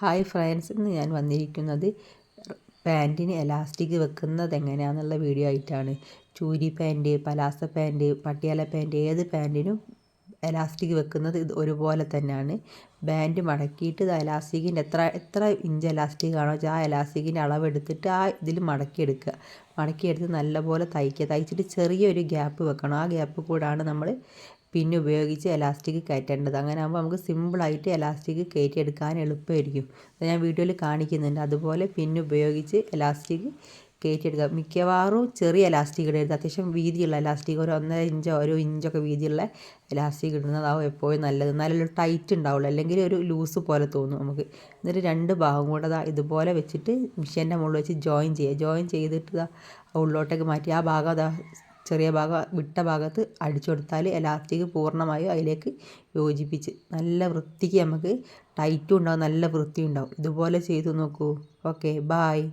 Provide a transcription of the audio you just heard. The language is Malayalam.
ഹായ് ഫ്രണ്ട്സ്, ഇന്ന് ഞാൻ വന്നിരിക്കുന്നത് പാൻറ്റിന് എലാസ്റ്റിക് വെക്കുന്നത് എങ്ങനെയാണെന്നുള്ള വീഡിയോ ആയിട്ടാണ്. Churi pant, palazzo pant, Patiala pant, ഏത് പാൻറ്റിനും എലാസ്റ്റിക് വെക്കുന്നത് ഇത് ഒരുപോലെ തന്നെയാണ്. ബാൻഡ് മടക്കിയിട്ട് എലാസ്റ്റിക്കിൻ്റെ എത്ര ഇഞ്ച് എലാസ്റ്റിക് ആണോ ആ എലാസ്റ്റിക്കിൻ്റെ അളവെടുത്തിട്ട് ആ ഇതിൽ മടക്കിയെടുത്ത് നല്ലപോലെ തയ്ച്ചിട്ട് ചെറിയൊരു ഗ്യാപ്പ് വെക്കണം. ആ ഗ്യാപ്പ് കൂടാണ് നമ്മൾ പിന്ന് ഉപയോഗിച്ച് എലാസ്റ്റിക് കയറ്റേണ്ടത്. അങ്ങനെ ആകുമ്പോൾ നമുക്ക് സിമ്പിളായിട്ട് എലാസ്റ്റിക് കയറ്റിയെടുക്കാൻ എളുപ്പമായിരിക്കും. ഞാൻ വീഡിയോയിൽ കാണിക്കുന്നുണ്ട്. അതുപോലെ പിന്ന് ഉപയോഗിച്ച് എലാസ്റ്റിക് കയറ്റിയെടുക്കുക. മിക്കവാറും ചെറിയ എലാസ്റ്റിക് ഇടരുത്, അത്യാവശ്യം വീതിയുള്ള എലാസ്റ്റിക്, ഒരു 1.5 ഇഞ്ചോ 1 ഇഞ്ചൊക്കെ വീതിയുള്ള എലാസ്റ്റിക് ഇടുന്നതാവും എപ്പോഴും നല്ലത്. എന്നാലൊരു ടൈറ്റ് ഉണ്ടാവുള്ളൂ, അല്ലെങ്കിൽ ഒരു ലൂസ് പോലെ തോന്നും നമുക്ക്. എന്നിട്ട് 2 ഭാഗം കൂടെ ഇതുപോലെ വെച്ചിട്ട് മിഷ്യൻ്റെ മുകളിൽ വെച്ച് ജോയിൻ ചെയ്തിട്ട് ഉള്ളോട്ടേക്ക് മാറ്റി ആ ഭാഗം ചെറിയ ഭാഗം വിട്ട ഭാഗത്ത് അടിച്ചു കൊടുത്താൽ എലാസ്റ്റിക് പൂർണ്ണമായും അതിലേക്ക് യോജിപ്പിച്ച് നല്ല വൃത്തിക്ക് നമുക്ക് ടൈറ്റും ഉണ്ടാവും, നല്ല വൃത്തിയും ഉണ്ടാവും. ഇതുപോലെ ചെയ്തു നോക്കൂ. Okay, bye.